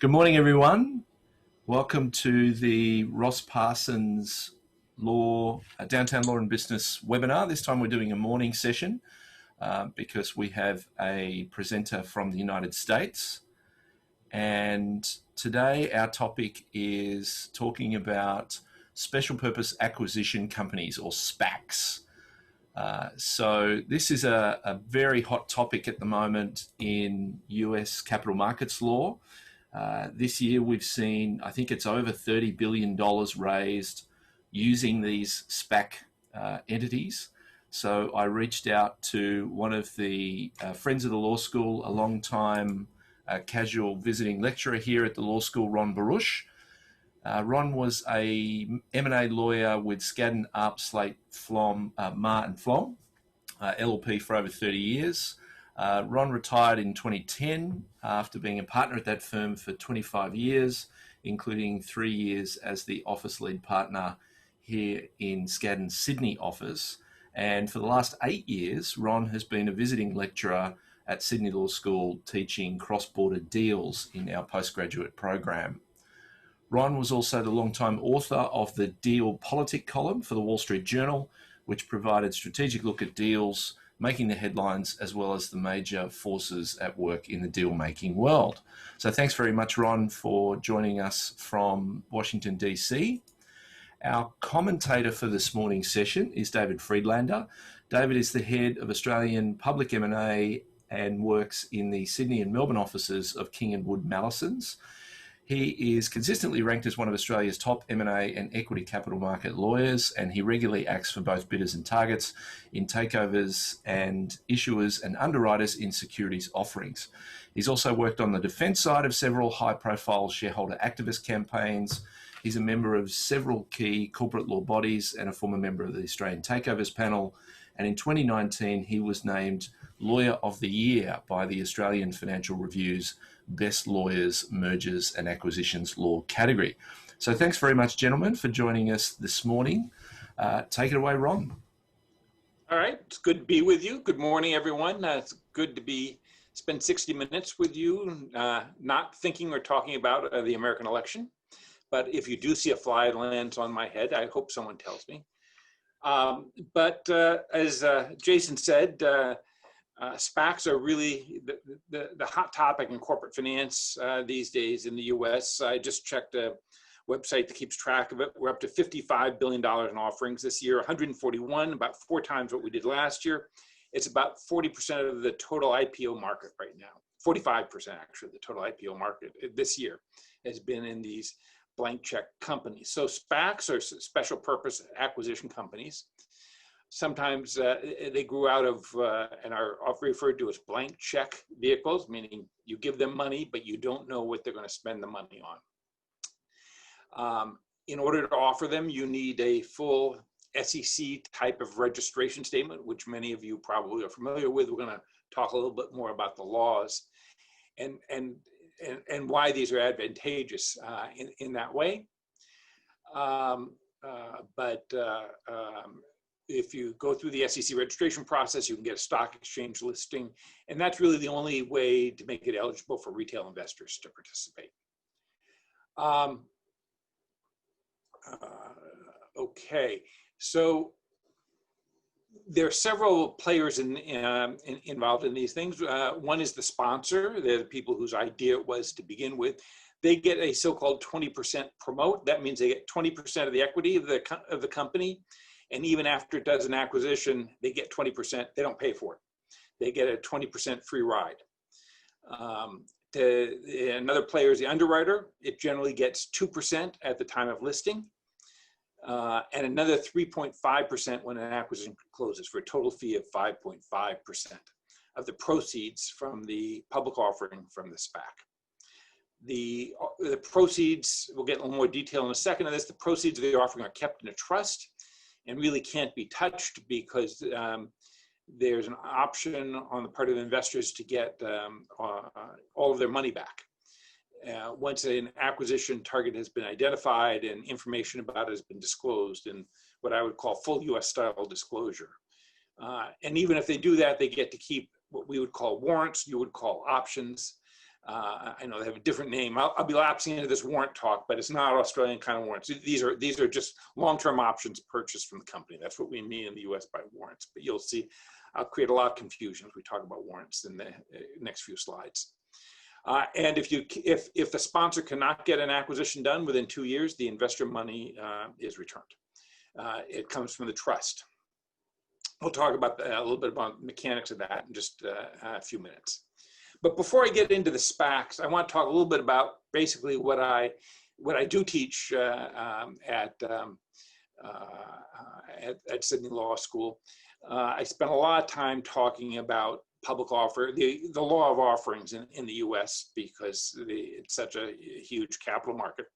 Good morning, everyone. Welcome to the Ross Parsons Downtown Law and Business webinar. This time we're doing a morning session because we have a presenter from the United States. And today our topic is talking about special purpose acquisition companies, or SPACs. So this is a very hot topic at the moment in US capital markets law. This year we've seen, I think it's over $30 billion raised using these SPAC entities. So I reached out to one of the friends of the law school, a long-time casual visiting lecturer here at the law school, Ronald Barusch. Ron was a M&A lawyer with Skadden, Arp, Slate, Flom, Marr and Flom, LLP for over 30 years. Ron retired in 2010 after being a partner at that firm for 25 years, including 3 years as the office lead partner here in Skadden's Sydney office. And for the last 8 years, Ron has been a visiting lecturer at Sydney Law School teaching cross-border deals in our postgraduate program. Ron was also the long-time author of the Deal Politic column for the Wall Street Journal, which provided strategic look at deals making the headlines, as well as the major forces at work in the deal-making world. So thanks very much, Ron, for joining us from Washington, DC. Our commentator for this morning's session is David Friedlander. David is the head of Australian Public M&A and works in the Sydney and Melbourne offices of King Wood Mallesons. He is consistently ranked as one of Australia's top M&A and equity capital market lawyers, and he regularly acts for both bidders and targets in takeovers and issuers and underwriters in securities offerings. He's also worked on the defence side of several high-profile shareholder activist campaigns. He's a member of several key corporate law bodies and a former member of the Australian Takeovers Panel. And in 2019, he was named Lawyer of the Year by the Australian Financial Review's Best Lawyers, Mergers and Acquisitions Law category. So thanks very much, gentlemen, for joining us this morning. Take it away, Ron. All right, it's good to be with you. Good morning, everyone. It's good to spend 60 minutes with you, not thinking or talking about the American election. But if you do see a fly lands on my head, I hope someone tells me. But as Jason said, SPACs are really the hot topic in corporate finance these days in the US. I just checked a website that keeps track of it. We're up to $55 billion in offerings this year, 141, about 4 times what we did last year. It's about 40% of the total IPO market right now. 45% actually, the total IPO market this year has been in these blank check companies. So SPACs are special purpose acquisition companies. Sometimes they grew out of and are often referred to as blank check vehicles, meaning you give them money, but you don't know what they're going to spend the money on. In order to offer them, you need a full SEC type of registration statement, which many of you probably are familiar with. We're going to talk a little bit more about the laws and why these are advantageous in that way. If you go through the SEC registration process, you can get a stock exchange listing, and that's really the only way to make it eligible for retail investors to participate. Okay, so there are several players involved in these things. One is the sponsor. They're the people whose idea it was to begin with. They get a so-called 20% promote. That means they get 20% of the equity of the company. And even after it does an acquisition, they get 20%. They don't pay for it. They get a 20% free ride. Another player is the underwriter. It generally gets 2% at the time of listing, and another 3.5% when an acquisition closes, for a total fee of 5.5% of the proceeds from the public offering from the SPAC. The proceeds, we'll get a little more detail in a second of this, the proceeds of the offering are kept in a trust and really can't be touched because there's an option on the part of investors to get all of their money back. Once an acquisition target has been identified and information about it has been disclosed in what I would call full US style disclosure. And even if they do that, they get to keep what we would call warrants, you would call options. I know they have a different name. I'll be lapsing into this warrant talk, but it's not Australian kind of warrants. These are just long-term options purchased from the company. That's what we mean in the US by warrants. But you'll see, I'll create a lot of confusion as we talk about warrants in the next few slides. And if the sponsor cannot get an acquisition done within 2 years, the investor money is returned. It comes from the trust. We'll talk about a little bit about the mechanics of that in just a few minutes. But before I get into the SPACs, I want to talk a little bit about basically what I do teach at Sydney Law School. I spent a lot of time talking about public offer, the law of offerings in the US, because it's such a huge capital market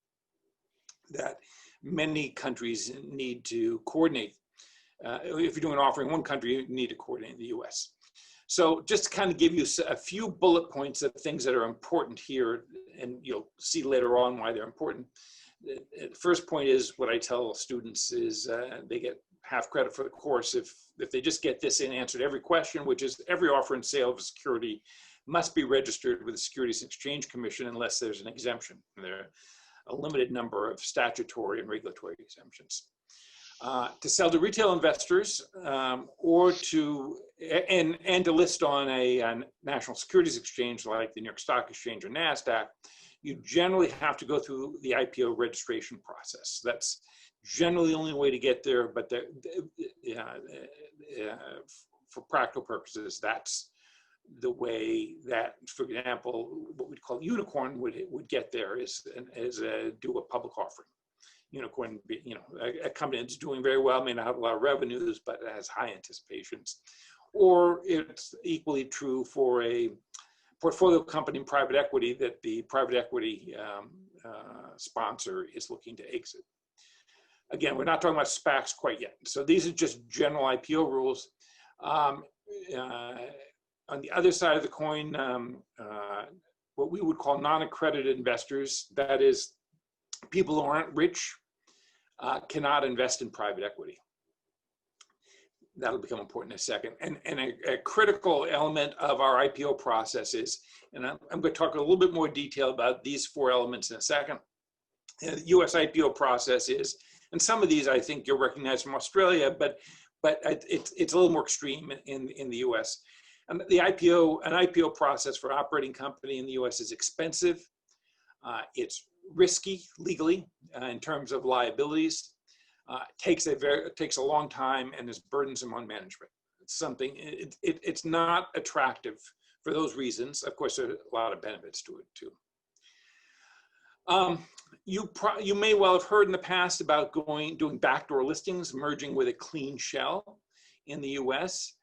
that many countries need to coordinate. If you're doing an offering in one country, you need to coordinate in the US. So just to kind of give you a few bullet points of things that are important here, and you'll see later on why they're important. The first point is what I tell students is they get half credit for the course if they just get this in answer to every question, which is every offer and sale of a security must be registered with the Securities and Exchange Commission unless there's an exemption. There are a limited number of statutory and regulatory exemptions. To sell to retail investors or to list on a national securities exchange like the New York Stock Exchange or NASDAQ, you generally have to go through the IPO registration process. That's generally the only way to get there, but for practical purposes, that's the way that, for example, what we'd call unicorn would get there is do a public offering. Unicorn, a company that's doing very well, may not have a lot of revenues, but it has high anticipations. Or it's equally true for a portfolio company in private equity that the private equity sponsor is looking to exit. Again, we're not talking about SPACs quite yet. So these are just general IPO rules. On the other side of the coin, what we would call non-accredited investors, that is, people who aren't rich cannot invest in private equity. That'll become important in a second. And a critical element of our IPO process is, and I'm going to talk a little bit more detail about these 4 elements in a second. The US IPO process is, and some of these I think you'll recognize from Australia, but it's a little more extreme in the US. And an IPO process for an operating company in the US is expensive. It's risky legally in terms of liabilities. It takes a long time and is burdensome on management. It's something, it's not attractive for those reasons. Of course, there are a lot of benefits to it too. You may well have heard in the past about doing backdoor listings, merging with a clean shell in the US.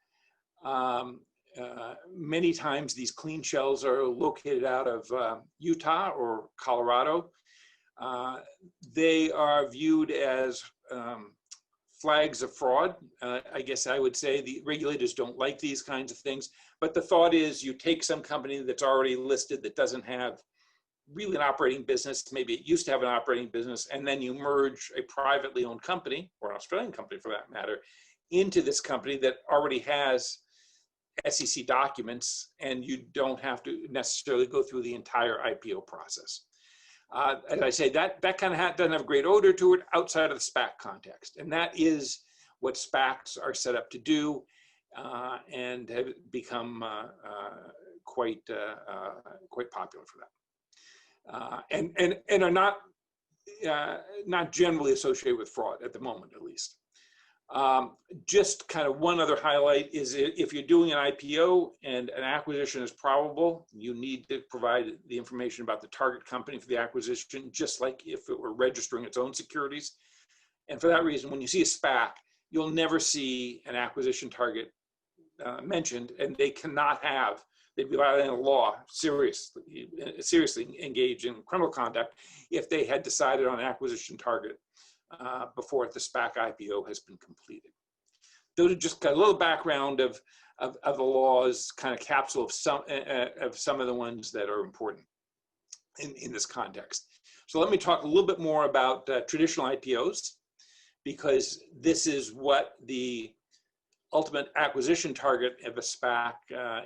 Many times these clean shells are located out of Utah or Colorado. They are viewed as flags of fraud. I guess I would say the regulators don't like these kinds of things, but the thought is you take some company that's already listed that doesn't have really an operating business, maybe it used to have an operating business, and then you merge a privately owned company, or an Australian company for that matter, into this company that already has SEC documents, and you don't have to necessarily go through the entire IPO process. As I say, that kind of doesn't have a great odor to it outside of the SPAC context. And that is what SPACs are set up to do and have become quite popular for that. And are not generally associated with fraud at the moment, at least. Just kind of one other highlight is if you're doing an IPO and an acquisition is probable, you need to provide the information about the target company for the acquisition, just like if it were registering its own securities. And for that reason, when you see a SPAC, you'll never see an acquisition target mentioned, and they cannot have, they'd be violating the law, seriously engage in criminal conduct if they had decided on an acquisition target before the SPAC IPO has been completed. Those are just a little background of the laws, kind of capsule of some of the ones that are important in this context. So let me talk a little bit more about traditional IPOs, because this is what the ultimate acquisition target of a SPAC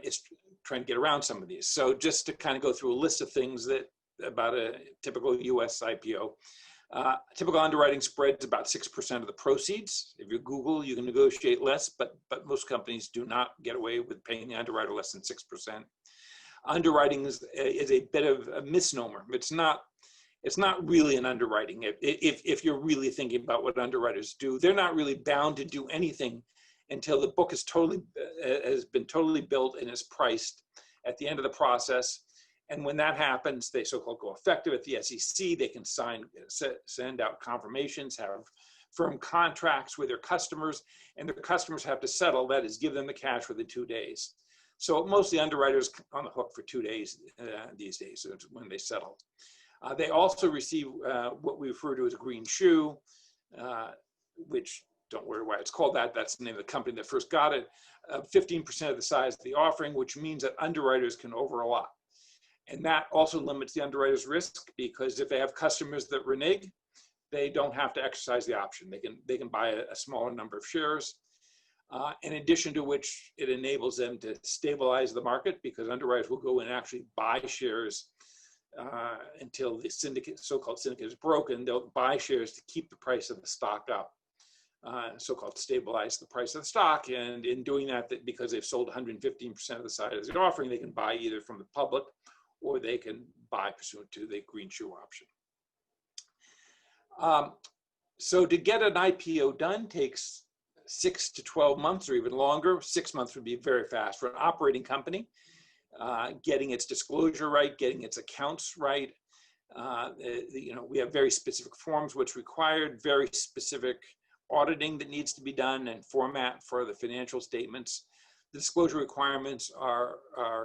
is trying to get around some of these. So just to kind of go through a list of things that about a typical US IPO. Typical underwriting spreads about 6% of the proceeds. If you Google, you can negotiate less, but most companies do not get away with paying the underwriter less than 6%. Underwriting is a bit of a misnomer. It's not really an underwriting. If you're really thinking about what underwriters do, they're not really bound to do anything until the book is has been totally built and is priced at the end of the process. And when that happens, they so-called go effective at the SEC. They can send out confirmations, have firm contracts with their customers, and their customers have to settle. That is, give them the cash within 2 days. So most of the underwriters on the hook for 2 days these days when they settle. They also receive what we refer to as a green shoe, which, don't worry why it's called that. That's the name of the company that first got it. 15% of the size of the offering, which means that underwriters can over a lot. And that also limits the underwriter's risk, because if they have customers that renege, they don't have to exercise the option. They can buy a smaller number of shares. In addition to which, it enables them to stabilize the market, because underwriters will go and actually buy shares until the so-called syndicate is broken. They'll buy shares to keep the price of the stock up, so-called stabilize the price of the stock. And in doing that, because they've sold 115% of the size of the offering, they can buy either from the public or they can buy pursuant to the green shoe option. So to get an IPO done takes 6 to 12 months or even longer. 6 months would be very fast for an operating company. Getting its disclosure right, getting its accounts right. We have very specific forms which required very specific auditing that needs to be done and format for the financial statements. The disclosure requirements are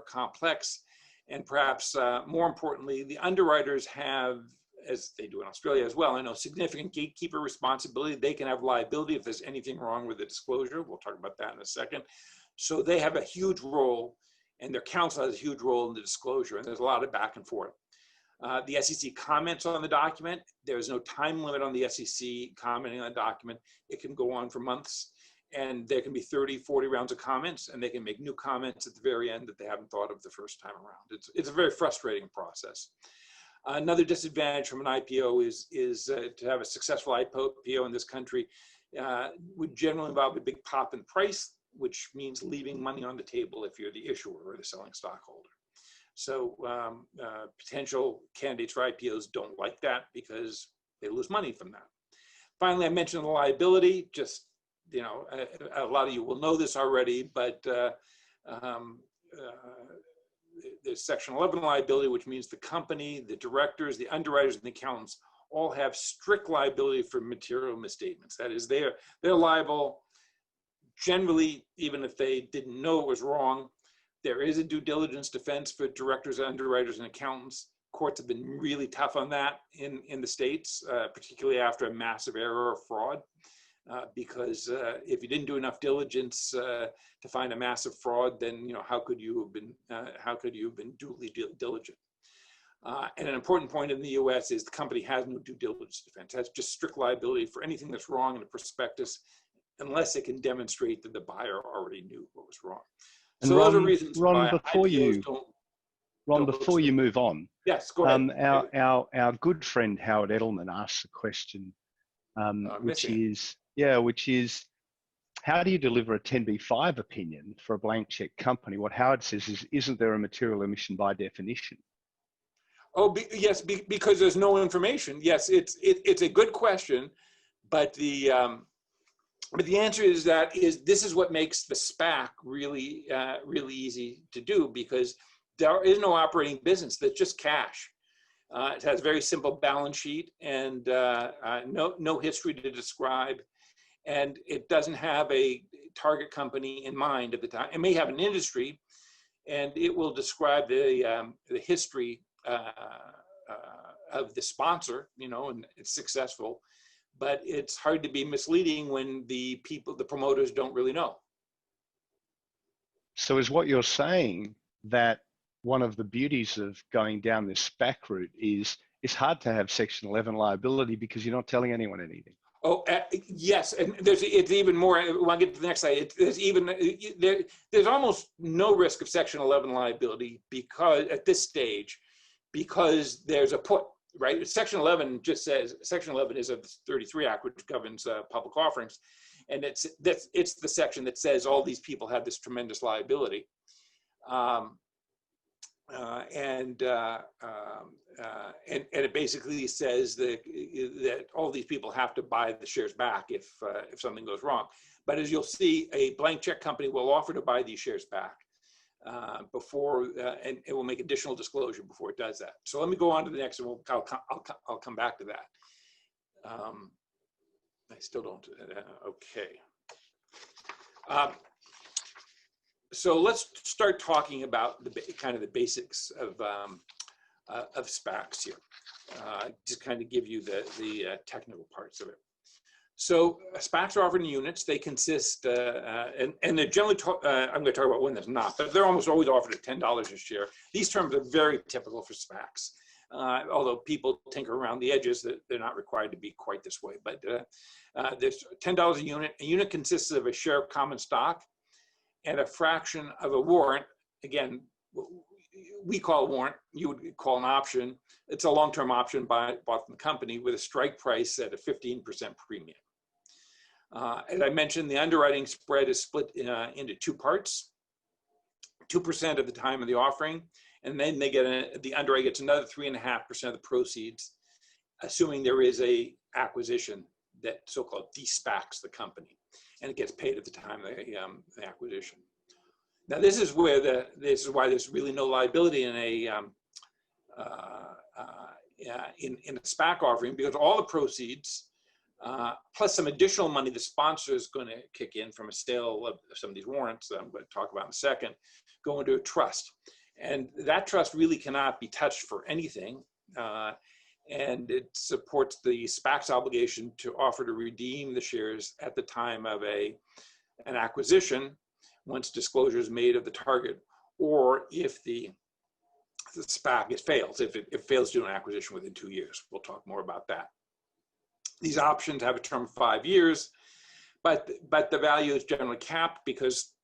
complex, and perhaps more importantly, the underwriters have, as they do in Australia as well, I know, significant gatekeeper responsibility. They can have liability if there's anything wrong with the disclosure. We'll talk about that in a second. So they have a huge role, and their counsel has a huge role in the disclosure, and there's a lot of back and forth. The SEC comments on the document. There's no time limit on the SEC commenting on the document. It can go on for months, and there can be 30, 40 rounds of comments, and they can make new comments at the very end that they haven't thought of the first time around. It's a very frustrating process. Another disadvantage from an IPO is to have a successful IPO in this country would generally involve a big pop in price, which means leaving money on the table if you're the issuer or the selling stockholder. So potential candidates for IPOs don't like that because they lose money from that. Finally, I mentioned the liability. Just, a lot of you will know this already, but there's Section 11 liability, which means the company, the directors, the underwriters, and the accountants all have strict liability for material misstatements. That is, they're liable generally, even if they didn't know it was wrong. There is a due diligence defense for directors, underwriters, and accountants. Courts have been really tough on that in the States, particularly after a massive error or fraud, because if you didn't do enough diligence to find a massive fraud, then how could you have been duly diligent? And an important point in the U.S. is the company has no due diligence defense. It has just strict liability for anything that's wrong in the prospectus, unless it can demonstrate that the buyer already knew what was wrong. And so Ron, those are reasons Ron, why before IPOs before you move on, yes, go ahead. Our good friend Howard Edelman asks a question, which is, how do you deliver a 10b-5 opinion for a blank check company? What Howard says is, isn't there a material omission by definition? Oh, yes, because there's no information. Yes, it's a good question, but the answer is this is what makes the SPAC really easy to do, because there is no operating business. That's just cash. It has a very simple balance sheet and no history to describe, and it doesn't have a target company in mind at the time. It may have an industry, and it will describe the history of the sponsor, and it's successful. But it's hard to be misleading when the promoters don't really know. So is what you're saying that one of the beauties of going down this SPAC route is it's hard to have Section 11 liability because you're not telling anyone anything? Oh, yes, and it's even more. When I get to the next slide, there's almost no risk of Section 11 liability because at this stage, because there's a put, right? Section 11 just says, Section 11 is of the 33 Act, which governs public offerings, and it's the section that says all these people have this tremendous liability. And it basically says that all these people have to buy the shares back if something goes wrong. But as you'll see, a blank check company will offer to buy these shares back before, and it will make additional disclosure before it does that. So let me go on to the next, and I'll come back to that. I still don't. Okay. So let's start talking about the kind of the basics of SPACs here. Just kind of give you the technical parts of it. So SPACs are offered in units. They consist, and they're generally, I'm going to talk about when there's not, but they're almost always offered at $10 a share. These terms are very typical for SPACs. Although people tinker around the edges, that they're not required to be quite this way. But there's $10 a unit. A unit consists of a share of common stock and a fraction of a warrant. Again, we call a warrant, you would call an option. It's a long-term option bought from the company with a strike price at a 15% premium. As I mentioned, the underwriting spread is split into two parts, 2% at the time of the offering, and then they get the underwriter gets another 3.5% of the proceeds, assuming there is a acquisition that so-called de-SPACs the company, and it gets paid at the time of the acquisition. Now, this is why there's really no liability in a SPAC offering, because all the proceeds plus some additional money the sponsor is going to kick in from a sale of some of these warrants that I'm going to talk about in a second, go into a trust, and that trust really cannot be touched for anything. And it supports the SPAC's obligation to offer to redeem the shares at the time of an acquisition, once disclosure is made of the target, or if the SPAC fails, if it fails to do an acquisition within 2 years. We'll talk more about that. These options have a term of 5 years, but the value is generally capped because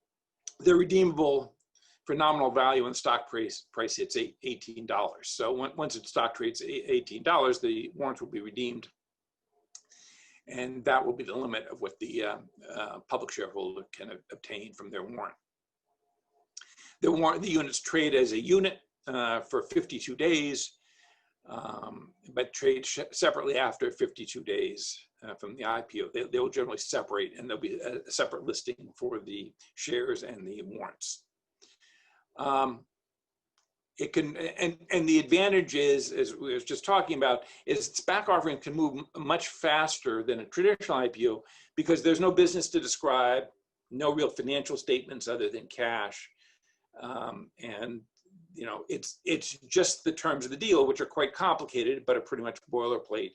they're redeemable for nominal value when the stock price hits $18. So once its stock trades $18, the warrants will be redeemed, and that will be the limit of what the public shareholder can obtain from their warrant. The units trade as a unit for 52 days, but trade separately after 52 days from the IPO. They will generally separate, and there'll be a separate listing for the shares and the warrants. It can, and the advantage is, as we were just talking about, is SPAC offering can move much faster than a traditional IPO because there's no business to describe, no real financial statements other than cash, and you know it's just the terms of the deal, which are quite complicated but are pretty much boilerplate,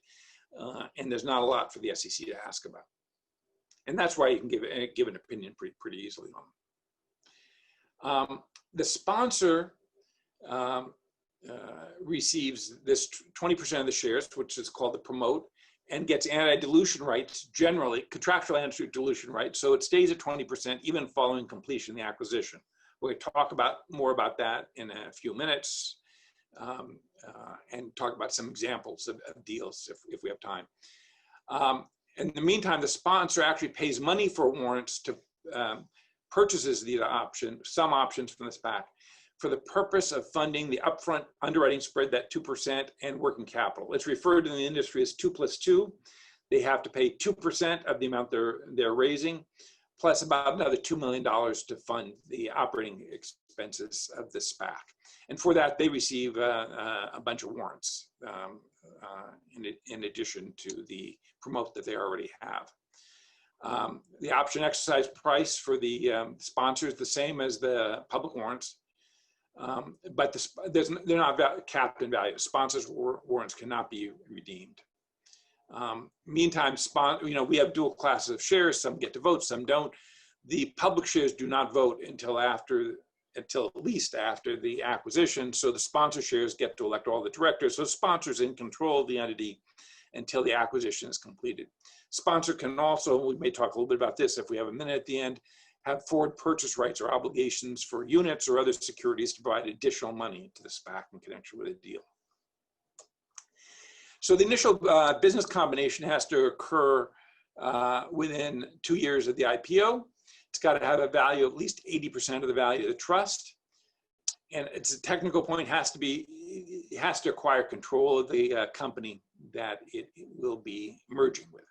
and there's not a lot for the SEC to ask about, and that's why you can give an opinion pretty easily on them. The sponsor receives this 20% of the shares, which is called the promote, and gets anti-dilution rights, generally contractual anti-dilution rights. So it stays at 20% even following completion of the acquisition. We're going to talk more about that in a few minutes, and talk about some examples of deals if we have time. In the meantime, the sponsor actually pays money for warrants to purchases the some options from the SPAC for the purpose of funding the upfront underwriting spread, that 2%, and working capital. It's referred in the industry as 2 + 2. They have to pay 2% of the amount they're raising, plus about another $2 million to fund the operating expenses of the SPAC. And for that, they receive a bunch of warrants in addition to the promote that they already have. The option exercise price for the sponsor is the same as the public warrants, but they're not capped in value. Sponsors' warrants cannot be redeemed. Meantime, we have dual classes of shares. Some get to vote, some don't. The public shares do not vote until at least after the acquisition. So the sponsor shares get to elect all the directors. So the sponsor's in control of the entity until the acquisition is completed. Sponsor can also, we may talk a little bit about this if we have a minute at the end, have forward purchase rights or obligations for units or other securities to provide additional money to the SPAC in connection with a deal. So the initial business combination has to occur within 2 years of the IPO. It's got to have a value of at least 80% of the value of the trust. And its a technical point it has to acquire control of the company that it will be merging with.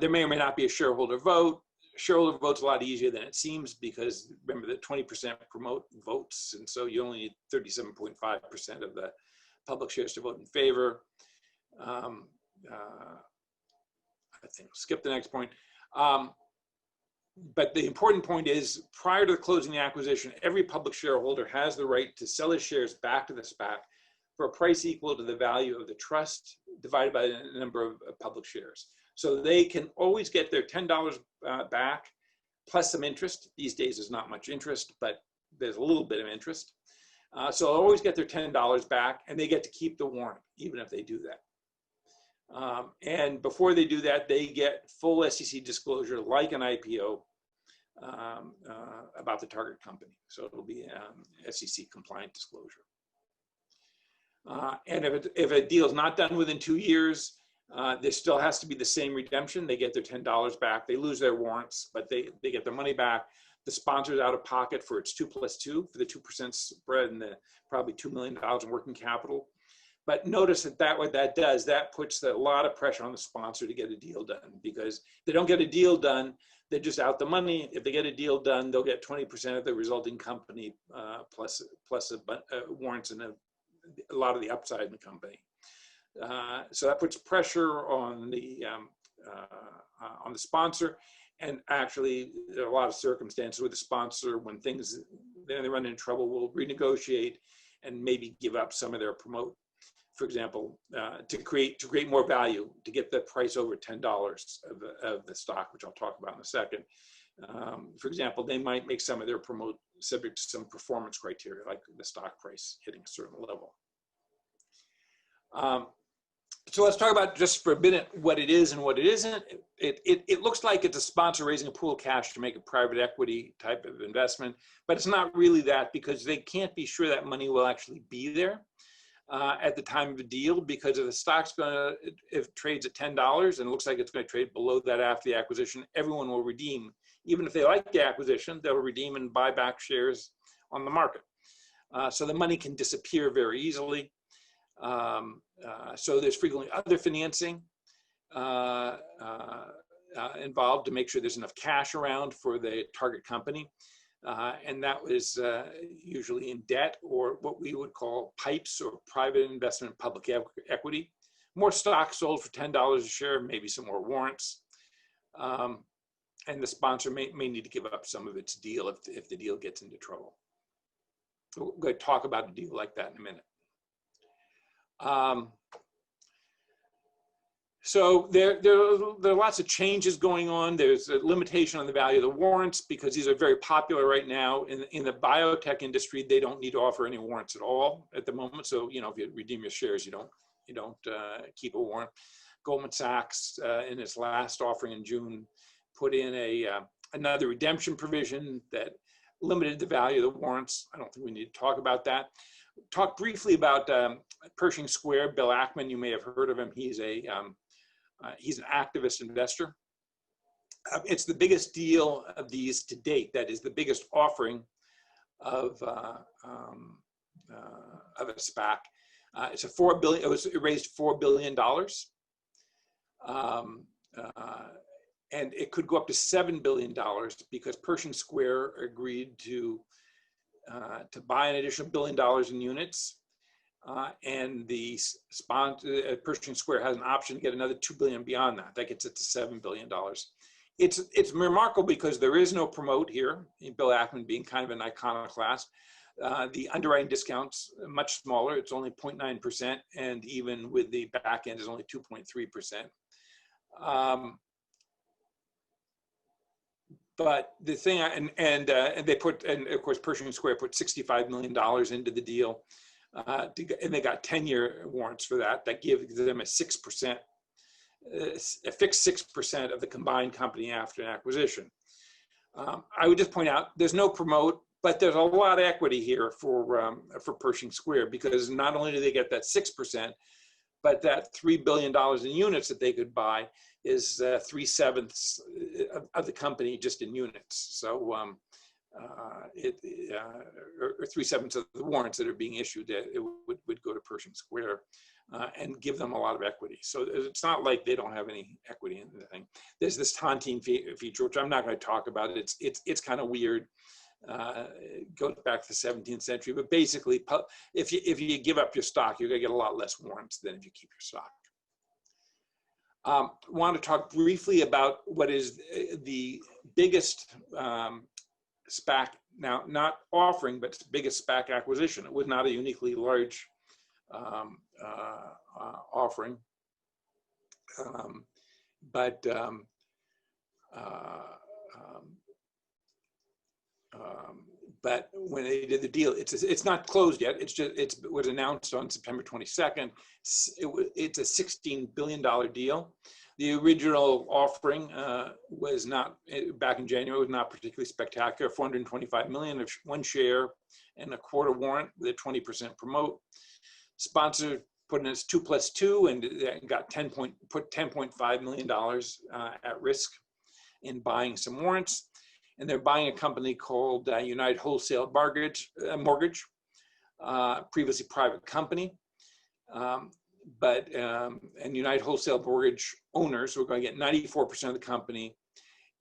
There may or may not be a shareholder vote. Shareholder vote's a lot easier than it seems because remember that 20% promote votes, and so you only need 37.5% of the public shares to vote in favor. I think skip the next point. But the important point is, prior to the closing the acquisition, every public shareholder has the right to sell his shares back to the SPAC for a price equal to the value of the trust divided by the number of public shares. So they can always get their $10 back plus some interest. These days there's not much interest, but there's a little bit of interest. So they'll always get their $10 back, and they get to keep the warrant even if they do that. And before they do that, they get full SEC disclosure like an IPO about the target company. So it'll be SEC compliant disclosure. And if a deal is not done within 2 years, there still has to be the same redemption. They get their $10 back. They lose their warrants, but they get their money back. The sponsor's out of pocket for its 2+2 for the 2% spread and the probably $2 million in working capital. But notice that what that does, that puts a lot of pressure on the sponsor to get a deal done, because if they don't get a deal done, they're just out the money. If they get a deal done, they'll get 20% of the resulting company plus warrants and a lot of the upside in the company. So that puts pressure on the sponsor. And actually, there are a lot of circumstances with the sponsor when things, then they run into trouble, will renegotiate and maybe give up some of their promote. For example, to create more value, to get the price over $10 of the stock, which I'll talk about in a second. For example, they might make some of their promote subject to some performance criteria, like the stock price hitting a certain level. So let's talk about just for a minute what it is and what it isn't. It looks like it's a sponsor raising a pool of cash to make a private equity type of investment, but it's not really that, because they can't be sure that money will actually be there at the time of the deal, because if the stock's if it trades at $10 and it looks like it's going to trade below that after the acquisition, everyone will redeem. Even if they like the acquisition, they'll redeem and buy back shares on the market. So the money can disappear very easily. So there's frequently other financing involved to make sure there's enough cash around for the target company. And that was usually in debt, or what we would call PIPEs, or private investment public equity. More stock sold for $10 a share, maybe some more warrants. And the sponsor may need to give up some of its deal if the deal gets into trouble. So we're going to talk about a deal like that in a minute. So there are lots of changes going on. There's a limitation on the value of the warrants, because these are very popular right now. In the biotech industry, they don't need to offer any warrants at all at the moment. So, you know, if you redeem your shares, you don't keep a warrant. Goldman Sachs, in its last offering in June, put in another redemption provision that limited the value of the warrants. I don't think we need to talk about that. Talk briefly about Pershing Square. Bill Ackman, you may have heard of him. He's an activist investor. It's the biggest deal of these to date. That is the biggest offering of a SPAC. It's a $4 billion. It raised $4 billion, and it could go up to $7 billion because Pershing Square agreed to buy an additional $1 billion in units. And the sponsor, Pershing Square, has an option to get another $2 billion beyond that. That gets it to $7 billion. It's remarkable because there is no promote here, Bill Ackman being kind of an iconoclast. The underwriting discount's much smaller. It's only 0.9%, and even with the back end is only 2.3%. But the thing, and of course Pershing Square put $65 million into the deal. And they got 10-year warrants for that. That gives them a 6% a fixed 6% of the combined company after an acquisition. I would just point out there's no promote, but there's a lot of equity here for Pershing Square, because not only do they get that 6%, but that $3 billion in units that they could buy is 3/7 of the company just in units. So, or 3/7 of the warrants that are being issued, it would go to Pershing Square and give them a lot of equity. So it's not like they don't have any equity in the thing. There's this tontine feature, which I'm not going to talk about. It's kind of weird. It goes back to the 17th century, but basically, if you give up your stock, you're going to get a lot less warrants than if you keep your stock. Want to talk briefly about what is the biggest SPAC, now not offering, but biggest SPAC acquisition. It was not a uniquely large offering, but when they did the deal, it's not closed yet. It was announced on September 22nd. It's a $16 billion deal. The original offering was not, back in January, was not particularly spectacular. 425 million of one share and a quarter warrant with a 20% promote. Sponsor put in its 2+2 and got put $10.5 million at risk in buying some warrants. And they're buying a company called United Wholesale Mortgage, previously private company. And United Wholesale Mortgage owners were going to get 94% of the company.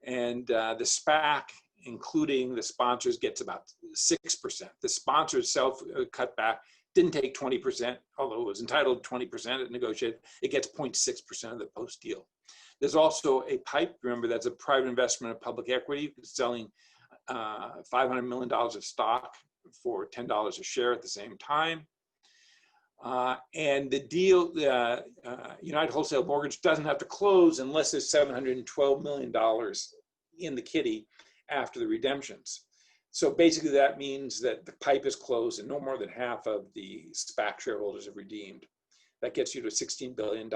And the SPAC, including the sponsors, gets about 6%. The sponsor itself cut back, didn't take 20%, although it was entitled to 20% at negotiated. It gets 0.6% of the post deal. There's also a PIPE, remember that's a private investment of public equity, selling $500 million of stock for $10 a share at the same time. And the deal, United Wholesale Mortgage doesn't have to close unless there's $712 million in the kitty after the redemptions. So basically that means that the PIPE is closed and no more than half of the SPAC shareholders have redeemed. That gets you to a $16 billion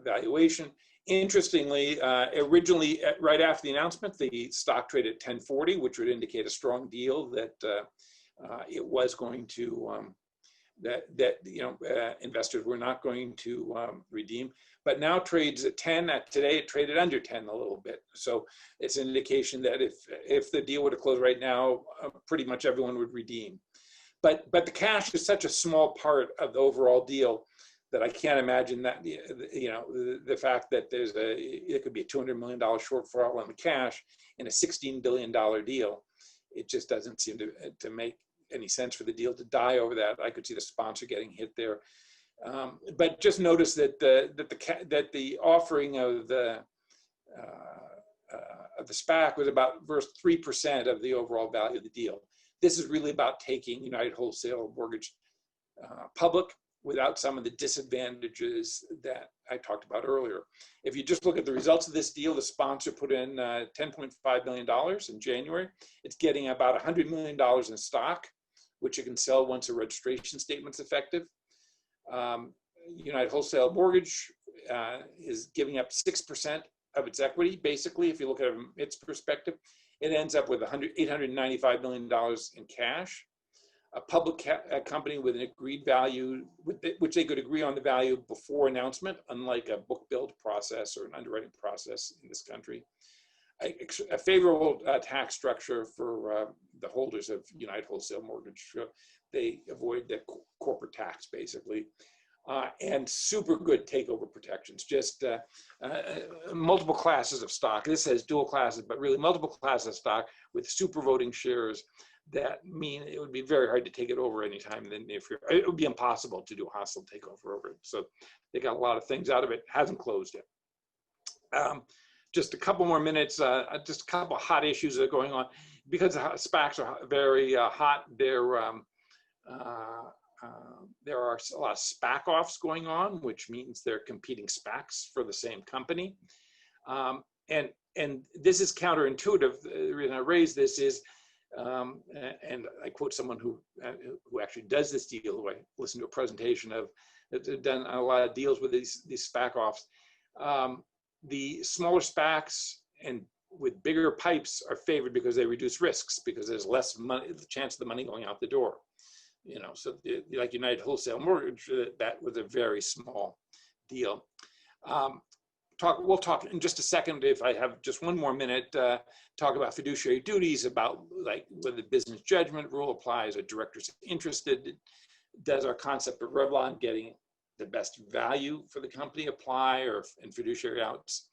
valuation. Interestingly, originally, right after the announcement, the stock traded at 1040, which would indicate a strong deal that it was going to, investors were not going to redeem. But now trades at 10. Today, it traded under 10 a little bit. So it's an indication that if the deal were to close right now, pretty much everyone would redeem. But the cash is such a small part of the overall deal that I can't imagine that, the fact that it could be a $200 million shortfall on the cash in a $16 billion deal. It just doesn't seem to make any sense for the deal to die over that. I could see the sponsor getting hit there. But just notice that the offering of the SPAC was about versus 3% of the overall value of the deal. This is really about taking United Wholesale Mortgage public without some of the disadvantages that I talked about earlier. If you just look at the results of this deal, the sponsor put in $10.5 million in January. It's getting about $100 million in stock, which it can sell once a registration statement's effective. United Wholesale Mortgage is giving up 6% of its equity, basically, if you look at it from its perspective. It ends up with $895 million in cash. A public company with an agreed value, which they could agree on the value before announcement, unlike a book build process or an underwriting process in this country. A favorable tax structure for the holders of United Wholesale Mortgage. They avoid the corporate tax, basically. And super good takeover protections, just multiple classes of stock. This says dual classes, but really multiple classes of stock with super voting shares that mean it would be very hard to take it over anytime in the near future. It would be impossible to do a hostile takeover over it. So they got a lot of things out of it. Hasn't closed yet. Just a couple more minutes, just a couple of hot issues that are going on. Because the SPACs are very hot, there are a lot of SPAC offs going on, which means they're competing SPACs for the same company. And this is counterintuitive. The reason I raise this is, and I quote someone who actually does this deal, who I listened to a presentation of, that have done a lot of deals with these SPAC offs. The smaller SPACs and with bigger pipes are favored because they reduce risks, because there's less money, the chance of the money going out the door. You know, so like United Wholesale Mortgage, that was a very small deal. We'll talk in just a second, if I have just one more minute, talk about fiduciary duties, about like whether the business judgment rule applies, are directors interested, does our concept of Revlon getting the best value for the company apply, or in fiduciary outs.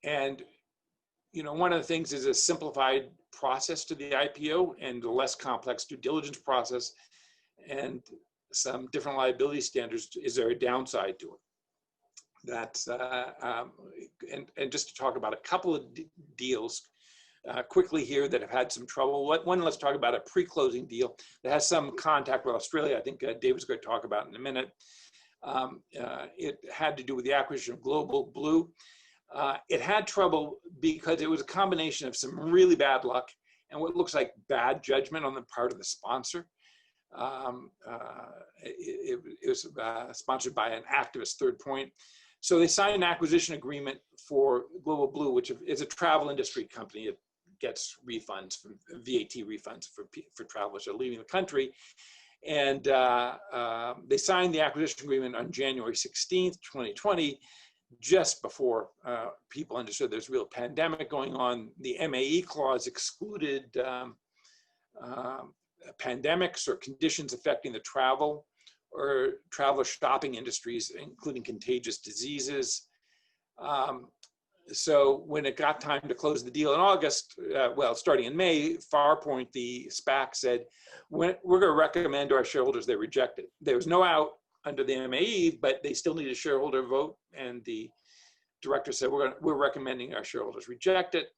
And you know, one of the things is a simplified process to the IPO and a less complex due diligence process, and some different liability standards. Is there a downside to it? That's and just to talk about a couple of deals quickly here that have had some trouble. One, let's talk about a pre-closing deal that has some contact with Australia. I think David's going to talk about in a minute. It had to do with the acquisition of Global Blue. It had trouble because it was a combination of some really bad luck and what looks like bad judgment on the part of the sponsor. It was sponsored by an activist, Third Point. So they signed an acquisition agreement for Global Blue, which is a travel industry company. It gets refunds, from VAT refunds for travelers that are leaving the country. And they signed the acquisition agreement on January 16th, 2020, just before people understood there's a real pandemic going on. The MAE clause excluded pandemics or conditions affecting the travel or traveler shopping industries, including contagious diseases. So when it got time to close the deal in August, well, starting in May, Farpoint, the SPAC, said, we're going to recommend to our shareholders they reject it. There was no out under the MAE, but they still need a shareholder vote. And the director said, we're recommending our shareholders reject it.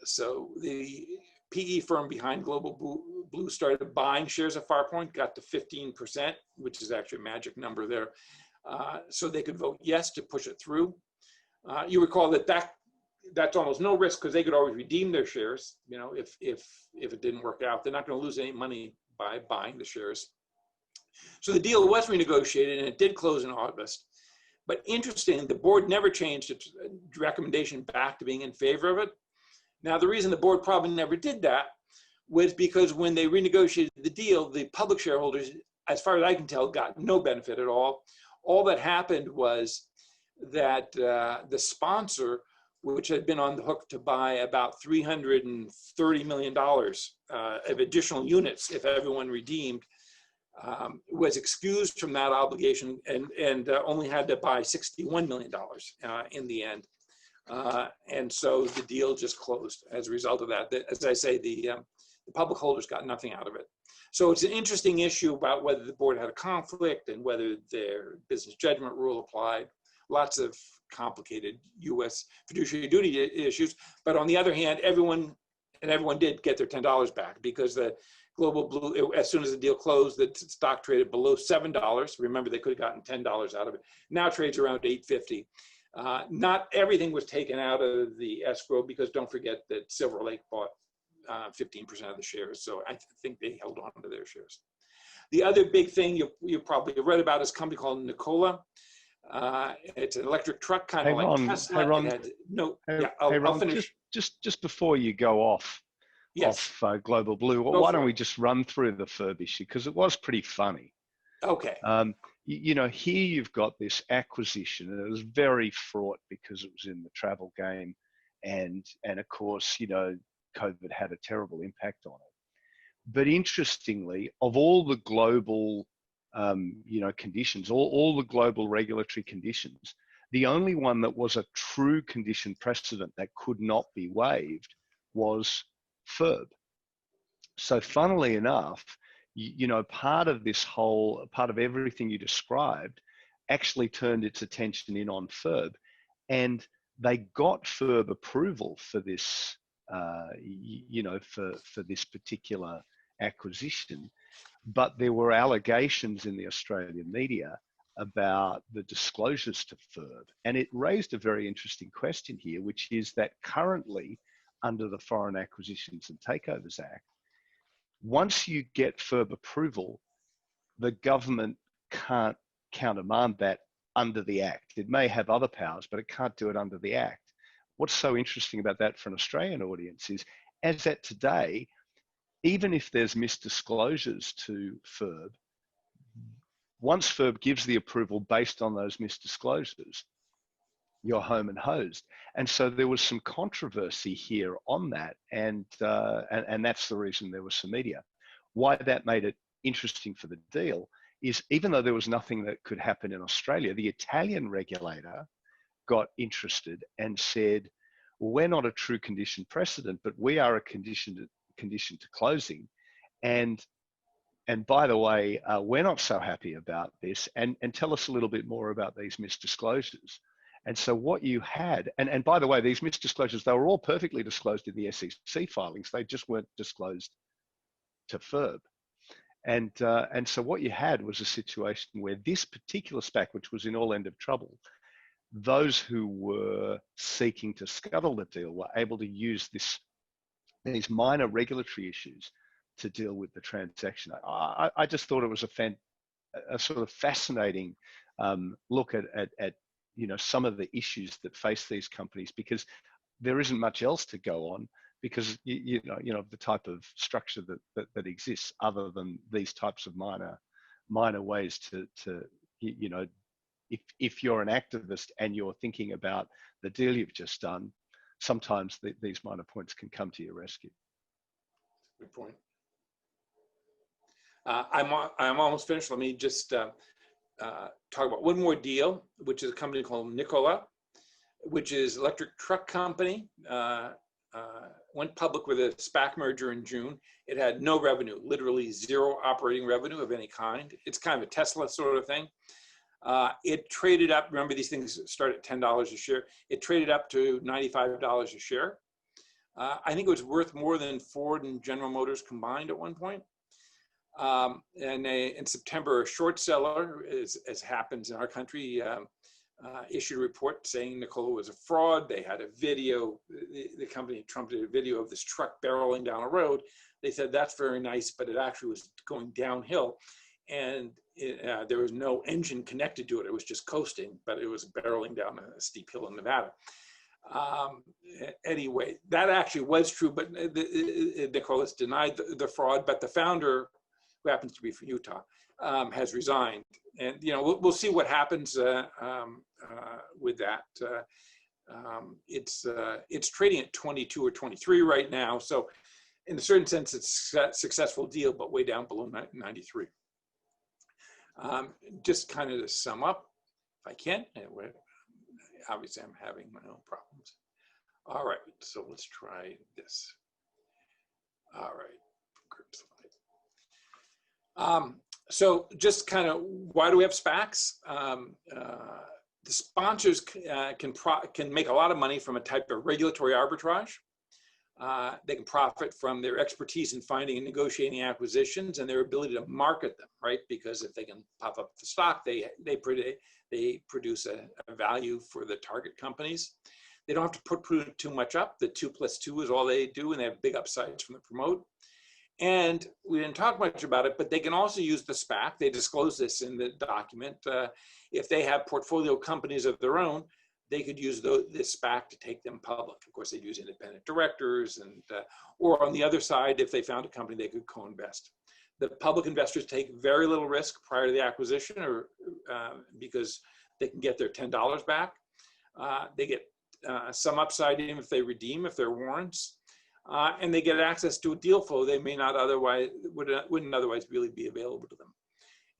So the PE firm behind Global Blue started buying shares of Farpoint, got to 15%, which is actually a magic number there. So they could vote yes to push it through. You recall that's almost no risk, because they could always redeem their shares. You know, if it didn't work out, they're not going to lose any money by buying the shares. So the deal was renegotiated, and it did close in August. But interesting, the board never changed its recommendation back to being in favor of it. Now, the reason the board probably never did that was because when they renegotiated the deal, the public shareholders, as far as I can tell, got no benefit at all. All that happened was that the sponsor, which had been on the hook to buy about $330 million of additional units if everyone redeemed, was excused from that obligation and only had to buy $61 million in the end. And so the deal just closed as a result of that. As I say, the public holders got nothing out of it. So it's an interesting issue about whether the board had a conflict and whether their business judgment rule applied. Lots of complicated U.S. fiduciary duty issues. But on the other hand, everyone did get their $10 back, because the Global Blue, as soon as the deal closed, the stock traded below $7. Remember, they could have gotten $10 out of it. Now trades around $8.50. Not everything was taken out of the escrow, because don't forget that Silver Lake bought 15% of the shares. So I think they held on to their shares. The other big thing you probably read about is a company called Nikola. It's an electric truck, kind of like Tesla. Hey, Ron. I'll finish. Just before you go off, yes. Global Blue, why don't we just run through the FIRB issue, because it was pretty funny. Okay. You know, here you've got this acquisition, and it was very fraught because it was in the travel game, and of course, you know, COVID had a terrible impact on it. But interestingly, of all the global you know, conditions, all the global regulatory conditions, the only one that was a true condition precedent that could not be waived was FIRB. So funnily enough, you know, part of everything you described actually turned its attention in on FIRB, and they got FIRB approval for this, you know, for this particular acquisition. But there were allegations in the Australian media about the disclosures to FIRB. And it raised a very interesting question here, which is that currently, under the Foreign Acquisitions and Takeovers Act, once you get FIRB approval, the government can't countermand that under the Act. It may have other powers, but it can't do it under the Act. What's so interesting about that for an Australian audience is, as at today, even if there's misdisclosures to FIRB, once FIRB gives the approval based on those misdisclosures, you're home and hosed. And so there was some controversy here on that, and that's the reason there was some media. Why that made it interesting for the deal is, even though there was nothing that could happen in Australia, the Italian regulator got interested and said, well, we're not a true condition precedent, but we are a condition to closing. And by the way, we're not so happy about this, and tell us a little bit more about these misdisclosures. And so what you had, and by the way, these misdisclosures, they were all perfectly disclosed in the SEC filings. They just weren't disclosed to FIRB. And so what you had was a situation where this particular SPAC, which was in all end of trouble, those who were seeking to scuttle the deal were able to use these minor regulatory issues to deal with the transaction. I just thought it was a sort of fascinating look at some of the issues that face these companies, because there isn't much else to go on, because you know the type of structure that exists, other than these types of minor ways to if you're an activist and you're thinking about the deal you've just done, sometimes these minor points can come to your rescue. Good point. I'm almost finished. Let me just talk about one more deal, which is a company called Nikola, which is electric truck company. Went public with a SPAC merger in June. It had no revenue, literally zero operating revenue of any kind. It's kind of a Tesla sort of thing. It traded up, remember these things start at $10 a share. It traded up to $95 a share. I think it was worth more than Ford and General Motors combined at one point. And in September, a short seller, as happens in our country, issued a report saying Nikola was a fraud. They had a video, the company trumpeted a video of this truck barreling down a road. They said, that's very nice, but it actually was going downhill. And there was no engine connected to it. It was just coasting, but it was barreling down a steep hill in Nevada. Anyway, that actually was true, but Nikola's denied the fraud, but the founder, who happens to be from Utah, has resigned. And we'll see what happens with that. It's trading at 22 or 23 right now. So in a certain sense, it's a successful deal, but way down below 93. Just kind of to sum up, if I can, obviously I'm having my own problems. All right, so let's try this. All right, group slide. So just kind of, why do we have SPACs? The sponsors can make a lot of money from a type of regulatory arbitrage. They can profit from their expertise in finding and negotiating acquisitions and their ability to market them, right? Because if they can pop up the stock, they produce a value for the target companies. They don't have to put too much up. The 2 + 2 is all they do, and they have big upsides from the promote. And we didn't talk much about it, but they can also use the SPAC. They disclose this in the document. If they have portfolio companies of their own, they could use this SPAC to take them public. Of course, they'd use independent directors, and or on the other side, if they found a company, they could co-invest. The public investors take very little risk prior to the acquisition, or because they can get their $10 back. They get some upside in if they redeem, if they're warrants, and they get access to a deal flow they may not otherwise wouldn't otherwise really be available to them.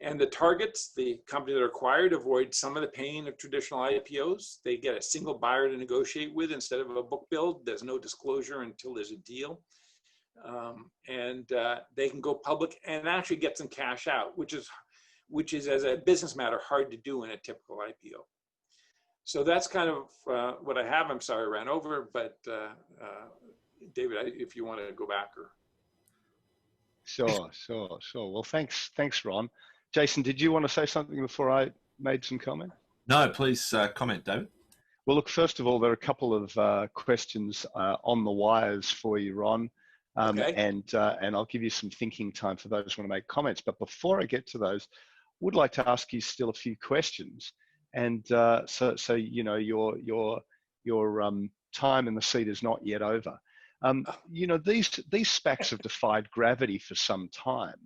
And the targets, the company that are acquired, avoid some of the pain of traditional IPOs. They get a single buyer to negotiate with instead of a book build. There's no disclosure until there's a deal. And they can go public and actually get some cash out, which is as a business matter, hard to do in a typical IPO. So that's kind of what I have. I'm sorry I ran over, but David, if you want to go back or. Sure. Well, thanks, Ron. Jason, did you want to say something before I made some comment? No, please comment, David. Well, look, first of all, there are a couple of questions on the wires for you, Ron. Okay. And I'll give you some thinking time for those who want to make comments. But before I get to those, would like to ask you still a few questions. And so you know your time in the seat is not yet over. You know, these SPACs have defied gravity for some time.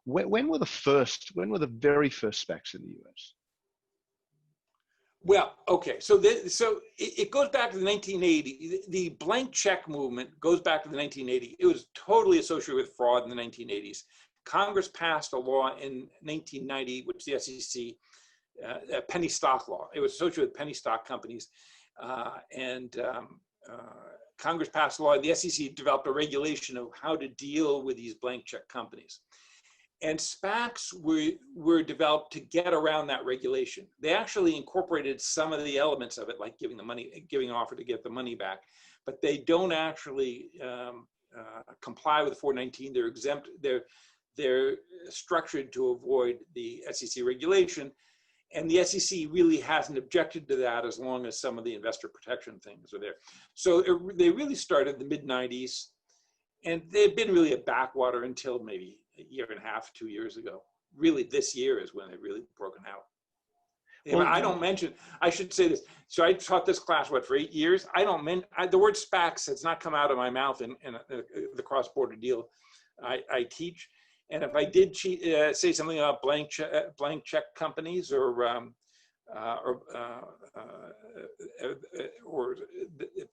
When were the very first SPACs in the US? Well, okay, so it goes back to the 1980s. The blank check movement goes back to the 1980s. It was totally associated with fraud in the 1980s. Congress passed a law in 1990, which the SEC, a penny stock law. It was associated with penny stock companies, Congress passed a law. The SEC developed a regulation of how to deal with these blank check companies. And SPACs were developed to get around that regulation. They actually incorporated some of the elements of it, like giving an offer to get the money back, but they don't actually comply with 419. They're exempt. They're structured to avoid the SEC regulation, and the SEC really hasn't objected to that as long as some of the investor protection things are there. So they really started in the mid-90s, and they've been really a backwater until maybe a year and a half, 2 years ago. Really, this year is when they've really broken out. Well, I should say this. So I taught this class, for 8 years? The word SPACs has not come out of my mouth in the cross-border deal I teach. And if I did say something about blank check companies or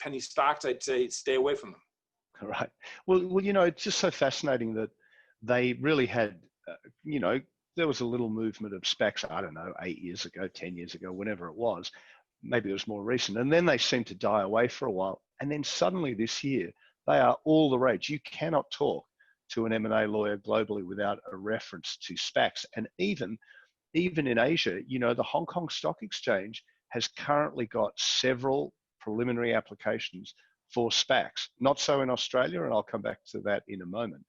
penny stocks, I'd say stay away from them. All right. Well, you know, it's just so fascinating that they really had, you know, there was a little movement of SPACs, I don't know, 8 years ago, 10 years ago, whenever it was. Maybe it was more recent. And then they seemed to die away for a while. And then suddenly this year, they are all the rage. You cannot talk to an M&A lawyer globally without a reference to SPACs. And even in Asia, you know, the Hong Kong Stock Exchange has currently got several preliminary applications for SPACs. Not so in Australia, and I'll come back to that in a moment.